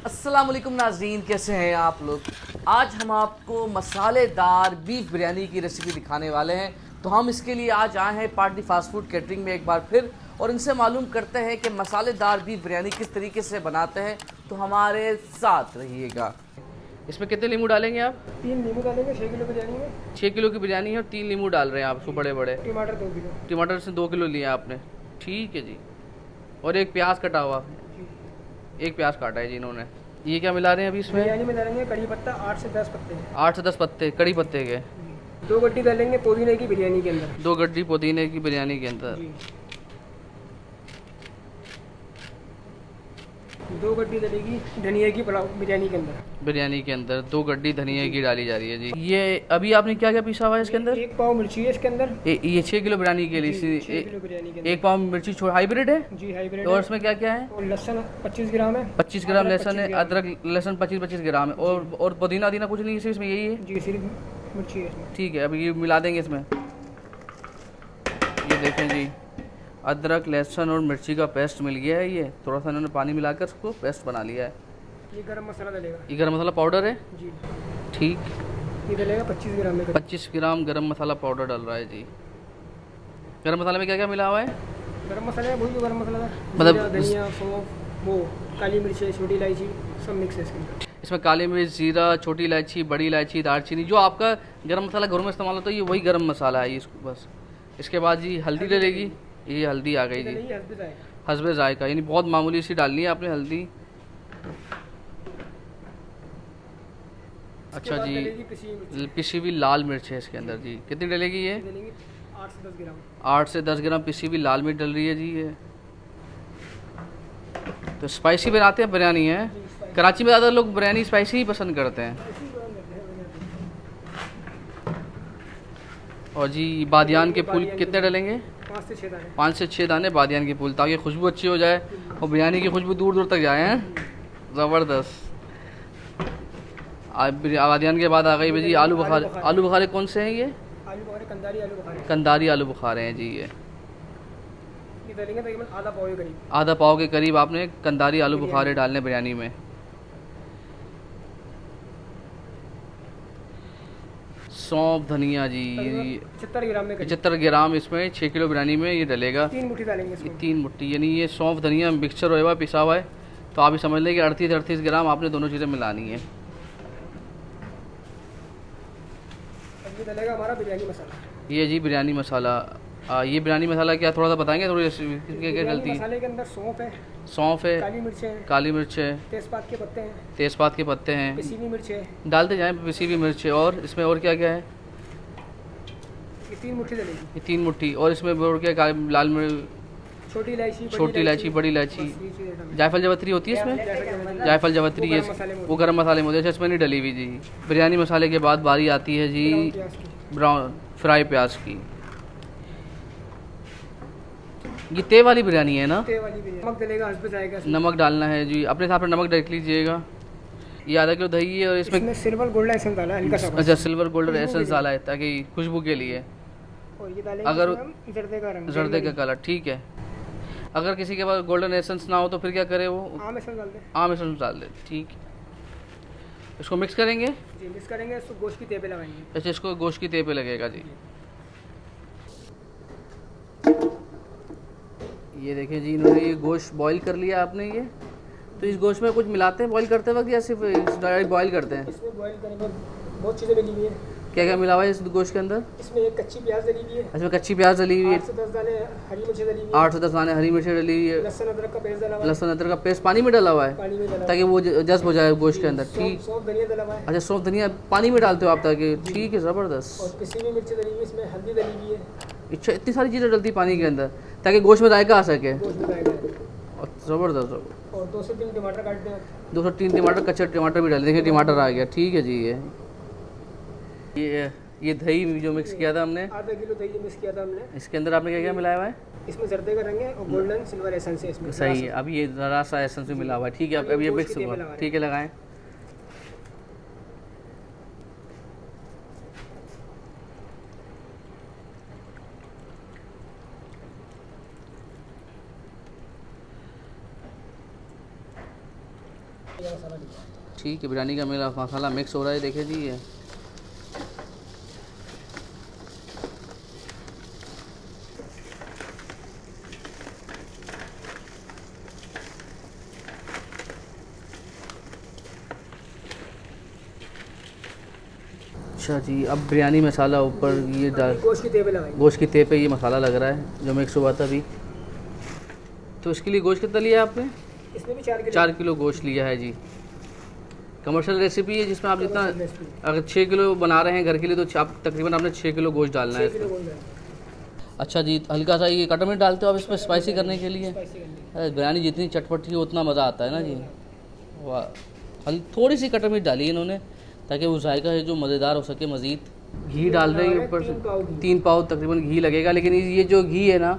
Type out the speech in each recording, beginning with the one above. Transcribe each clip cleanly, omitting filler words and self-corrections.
अस्सलाम वालेकुम नाज़रीन, कैसे हैं आप लोग। आज हम आपको मसालेदार बीफ बिरयानी की रेसिपी दिखाने वाले हैं। तो हम इसके लिए आज आए हैं पार्टी फास्ट फूड कैटरिंग में एक बार फिर, और इनसे मालूम करते हैं कि मसालेदार बीफ बिरयानी किस तरीके से बनाते हैं। तो हमारे साथ रहिएगा। इसमें कितने नींबू डालेंगे आप? 3 नींबू डालेंगे 6 किलो बिरयानी में। 6 किलो की बिरयानी है और 3 नींबू डाल रहे हैं आप, उसको बड़े बड़े। टमाटर 2 किलो। टमाटर से 2 किलो लिया आपने, ठीक है जी। और एक प्याज कटा हुआ, एक प्याज काटा है जी इन्होंने। ये क्या मिला रहे हैं अभी इसमें? बिरयानी में डालेंगे कड़ी पत्ता 8 से 10 पत्ते हैं। 8 से 10 पत्ते कड़ी पत्ते के। 2 गड्डी डालेंगे पुदीने की बिरयानी के अंदर। 2 गड्डी पुदीने की बिरयानी के अंदर। जी। 2 गड्डी डलेगी धनिया की पुलाव बिरयानी के अंदर। बिरयानी के अंदर 2 गड्डी धनिया की डाली जा रही है जी। ये अभी आपने क्या क्या पीसा हुआ है इसके अंदर? 1 पाव मिर्ची है इसके अंदर। ये 6 किलो बिरयानी के लिए 6 किलो बिरयानी के अंदर। 1 पाव मिर्ची हाइब्रिड है जी हाइब्रिड। और इसमें क्या क्या है? और लहसुन 25 ग्राम है। 25 ग्राम लहसुन है, 25 ग्राम। अदरक लहसुन 25 ग्राम है। और पुदीना अदीना कुछ नहीं है इसमें, यही है? जी सिर्फ मिर्ची है इसमें। ठीक है, अभी ये मिला देंगे इसमें। ये देखें जी, अदरक लहसुन और मिर्ची का पेस्ट मिल गया है। ये थोड़ा सा इन्होंने पानी मिलाकर उसको पेस्ट बना लिया है। ये गरम मसाला डलेगा। ये गरम मसाला पाउडर है, जी। ठीक। ये डलेगा 25 ग्राम में। 25 ग्राम गरम मसाला पाउडर डल रहा है जी। गरम मसाले में क्या क्या मिला हुआ है? गरम मसाला वही जो गरम मसाला था, मतलब जीरा, धनिया, सौंफ, वो काली मिर्च, छोटी इलायची सब मिक्स है इसके अंदर। इसमें काली मिर्च, जीरा, छोटी इलायची, बड़ी इलायची, दालचीनी, जो आपका गरम मसाला घरों में इस्तेमाल होता है, ये वही गरम मसाला है इसको बस। इसके बाद जी हल्दी डलेगी। ये हल्दी आ गई जी, डलेगी हल्दी जाएगा। हस्बे जायका, यानी बहुत मामूली सी डालनी है आपने हल्दी। अच्छा जी, पिसी हुई लाल मिर्च है इसके अंदर जी। कितनी डलेगी ये? 8 से 10 ग्राम। 8 से 10 ग्राम पिसी हुई लाल मिर्च डल रही है जी। ये तो स्पाइसी बनाते हैं बिरयानी है। कराची में ज़्यादा लोग बिरयानी स्पाइसी ही पसंद करते हैं। और जी बादियान के फूल कितने डलेंगे? 5 से 6 दाने। 5 से 6 दाने बादियान के फूल, ताकि खुशबू अच्छी हो जाए और बिरयानी की खुशबू दूर दूर तक जाए। हैं ज़बरदस्त। बादियान के बाद आ गई भाई जी आलू बुखारे। आलू बुखारे कौन से हैं ये? आलू बुखारे कंदारी आलू बुखारे। कंदारी आलू बुखारे हैं जी। ये डालेंगे तकरीबन आधा पाव के करीब। आधा पाव के करीब आपने कंदारी आलू बुखारे डालने बिरयानी में। सौंफ, धनिया जी 75 ग्राम में 75 ग्राम इसमें 6 किलो बिरयानी में ये डलेगा। 3 मुट्ठी डालेंगे ये इसमें। 3 मुट्ठी, यानी ये सौंफ धनिया मिक्सचर हुआ पिसा हुआ है। तो आप ये समझ लें कि 38 ग्राम आपने दोनों चीज़ें मिलानी है। अब ये डलेगा हमारा बिरयानी मसाला। ये जी बिरयानी मसाला। ये बिरयानी मसाला क्या थोड़ा सा बताएंगे? थोड़ी क्या क्या डलती है? मसाले के अंदर सौंफ है, सौंफ है, काली मिर्च है, काली मिर्च है, तेजपात के पत्ते हैं, तेज़पात के पत्ते हैं, पिसी हुई मिर्च है। डालते जाएँ पिसी हुई मिर्च है। और इसमें और क्या क्या है? ये 3 मुट्ठी डलेगी। ये 3 मुट्ठी। और इसमें और क्या? लाल मिर्च, छोटी इलायची, छोटी इलायची, बड़ी इलायची, बस ये चीज़ें डालेंगे। जायफल जावित्री होती है इसमें? जायफल जायफल जावित्री वो है, गरम मसाले में वो गरम मसाले में होती है। अच्छा, इसमें नहीं डली हुई जी। बिरयानी मसाले के बाद बारी आती है जी ब्राउन प्याज की। ब्राउन फ्राई प्याज की। ये ते वाली बिरयानी है ना? ते वाली बिरयानी। नमक डलेगा हस्बे जाएगा इसमें। नमक डालना है जी, अपने हिसाब से नमक देख लीजिएगा। ये आधा किलो दही है और इसमें सिल्वर गोल्डन एसेंस डाला है हल्का सा बस। अच्छा सिल्वर गोल्डन खुशबू के एसेंस लिए। डाला है ताकि खुशबू के लिए। और ये डालेंगे अगर इसमें हम जर्दे का रंग, जर्दे का कलर, ठीक है। अगर किसी के पास गोल्डन एसेंस ना हो तो फिर क्या करे वो? आम एसेंस डाल दें। आम एसेंस डाल दे, ठीक। इसको मिक्स करेंगे। जी मिक्स करेंगे, इसको गोश्त की तेपे लगाएंगे। अच्छा, इसको गोश्त की तेल पे लगेगा जी। ये देखिए जी, इन्होंने ये गोश्त बॉईल कर लिया आपने। ये तो इस गोश्त में कुछ मिलाते हैं बॉईल करते वक्त या सिर्फ डायरेक्ट बॉईल करते हैं? इसमें बॉईल करने में बहुत चीज़ें डली हुई है। क्या क्या मिला हुआ है इस गोश्त के अंदर? इसमें एक कच्ची प्याज डली हुई है। इसमें कच्ची प्याज डली हुई है, 8 से 10 दाने हरी मिर्ची डली हुई है। 8 से 10 दाने हरी मिर्ची डली हुई है, लहसुन अदरक का पेस्ट डला हुआ है। लहसुन अदरक का पेस्ट पानी में डला हुआ है पानी में डला हुआ ताकि वो जज्ब हो जाए गोश्त के अंदर, है। ठीक। सौंफ धनिया डला हुआ है। अच्छा, सौंफ धनिया पानी में डालते हो आप ताकि, ठीक है, ज़बरदस्त। और पिसी हुई मिर्ची डली हुई है, इसमें हल्दी डली हुई है। अच्छा, इतनी सारी चीज़ें डलती पानी के अंदर ताकि गोश्त में जायका आ सके। गोश्त में डालेंगे। ज़बरदस्त। और 2 से 3 टमाटर काट दें। 2 से 3 टमाटर, कच्चे टमाटर भी डाल, देखिए टमाटर आ गया, ठीक है जी। ये दही जो मिक्स किया था हमने, आधा किलो दही मिक्स किया था हमने। इसके अंदर आपने क्या क्या मिलाया हुआ है? इसमें जर्दे का रंग है और गोल्डन सिल्वर एसेंस है इसमें। सही है, अभी ये ज़रा सा एसेंस भी मिला हुआ है, ठीक है। अब ये मिक्स हुआ, ठीक है, लगाएं। मसाला लिखा है। ठीक है, बिरयानी का मेरा मसाला मिक्स हो रहा है, देखिए जी ये। अच्छा जी, अब बिरयानी मसाला ऊपर ये डाल, गोश्त की तेल लगाएंगे। गोश्त की तेल पे ये मसाला लग रहा है जो मिक्स हुआ था अभी। तो इसके लिए गोश्त कितना लिया आपने? इसमें भी 4 किलो 4 किलो गोश्त लिया है जी। कमर्शियल रेसिपी है जिसमें आप जितना, रेसिपी। अगर 6 किलो बना रहे हैं घर के लिए तो आप तकरीबन आपने 6 किलो गोश्त डालना 6 है किलो इसमें। गोश्त डालेंगे। अच्छा जी, हल्का सा ये कटमिर्च डालते हो आप इसमें स्पाइसी करने के लिए? स्पाइसी करने के अरे बिरयानी जितनी चटपटी हो उतना मज़ा आता है ना जी। वाह, थोड़ी सी कटमिर्च डाली है इन्होंने ताकि वो जायका है जो मज़ेदार हो सके मज़ीद। घी डाल रहे हैं ऊपर से, 3 पाव घी। 3 पाव तकरीबन घी लगेगा। लेकिन ये जो घी है ना,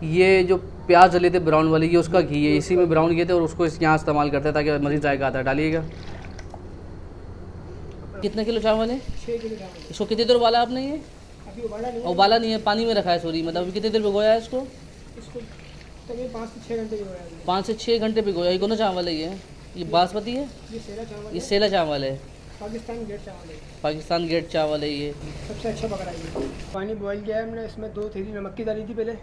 ये जो प्याज डले थे ब्राउन वाली, ये उसका घी है, इसी में ब्राउन किए थे और उसको यहाँ इस्तेमाल करते हैं ताकि मज़ीद जायका आता है। डालिएगा। कितने किलो चावल है? 6 किलो चावल। इसको कितनी देर उबाला आपने? ये अभी उबाला नहीं है। उबाला नहीं है, पानी में रखा है, सॉरी, मतलब अभी कितनी देर भिगोया है इसको? इसको तकरीबन 5 से 6 घंटे भिगोया है। 5 से 6 घंटे भिगोया। ये कौन सा चावल है? ये बासमती है? ये सेला चावल ये है। सेला चावल है, पाकिस्तान गेट चावल है। पाकिस्तान गेट चावल है ये। सबसे अच्छा पकड़ा है ये। पानी बॉईल किया है हमने, इसमें 2 थैली नमक की डाली थी पहले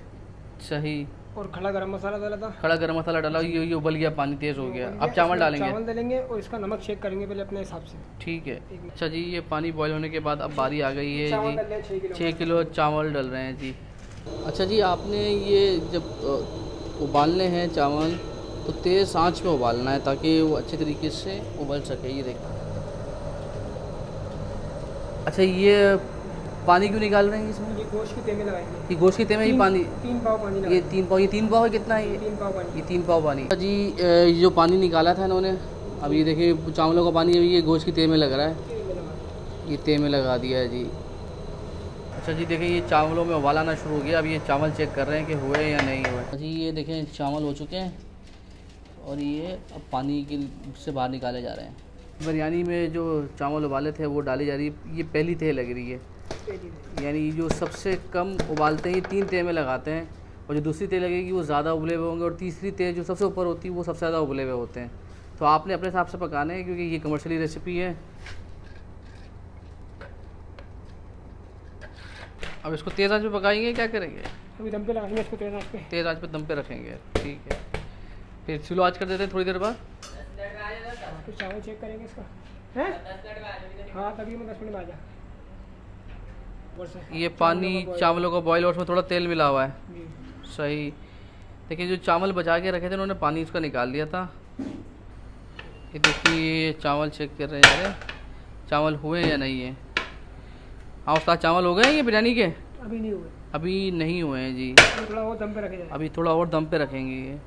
सही। और खड़ा गरम मसाला डाला था। खड़ा गरम मसाला डाला, ये उबल गया, पानी तेज़ हो गया। उबल अब गया, चावल इसमें डालेंगे। चावल डालेंगे और इसका नमक चेक करेंगे पहले अपने हिसाब से। ठीक है। अच्छा जी, ये पानी बॉईल होने के बाद अब बारी आ गई है चावल डाल जी। रहे हैं 6 किलो। 6 किलो चावल डल रहे हैं जी। अच्छा जी, आपने ये जब उबालने हैं चावल तो तेज़ आंच में उबालना है ताकि वो अच्छे तरीके से उबल सके। ये देखिए। अच्छा, ये पानी क्यों निकाल रहे हैं इसमें? ये गोश्त की तेल में लगाएंगे। ये गोश्त की तेल में ही पानी? 3 पाव पानी ये लगाएंगे। 3 पाव, ये 3 पाव है कितना है? 3 पाव पानी। ये 3 पाव पानी। जी, ये जो पानी निकाला था इन्होंने, अब ये देखिए चावलों का पानी अभी ये गोश्त की तेल में लग रहा है। तेल में लगा। ये तेल में लगा दिया है जी। अच्छा जी, देखिए ये चावलों में उबाल आना शुरू हो गया। अब ये चावल चेक कर रहे हैं कि हुए या नहीं हुए। जी, ये देखें चावल हो चुके हैं और ये अब पानी की से बाहर निकाले जा रहे हैं। बिरयानी में जो चावल उबाले थे वो डाली जा रही है। ये पहली तेल लग रही है, यानी जो सबसे कम उबालते हैं ये 3 तेल में लगाते हैं, और जो दूसरी तेल लगेगी वो ज़्यादा उबले हुए होंगे, और तीसरी तेल जो सबसे ऊपर होती है वो सबसे ज़्यादा उबले हुए होते हैं। तो आपने अपने हिसाब से पकाने हैं क्योंकि ये कमर्शियली रेसिपी है। अब इसको तेज़ आंच पे पकाएंगे, क्या करेंगे? अभी दम पे लगाएंगे इसको तेज आंच पे। तेज़ आंच पे दम पे रखेंगे, ठीक है। फिर स्लो आंच कर देते हैं थोड़ी देर बाद। तो चावल चेक करेंगे इसका, हैं? हाँ, तभी मैं 10 मिनट में आ जा। ये पानी चावलों का बॉयल और उसमें थोड़ा तेल मिला हुआ है। जी। सही। देखिए जो चावल बचा के रखे थे उन्होंने पानी उसका निकाल लिया था। ये देखिए चावल चेक कर रहे हैं, चावल हुए या नहीं है। हाँ उस्ताद, चावल हो गए हैं ये बिरयानी के? अभी नहीं हुए। अभी नहीं हुए हैं जी, थोड़ा और दम पे रखे जाए। अभी थोड़ा और दम पे रखेंगे ये।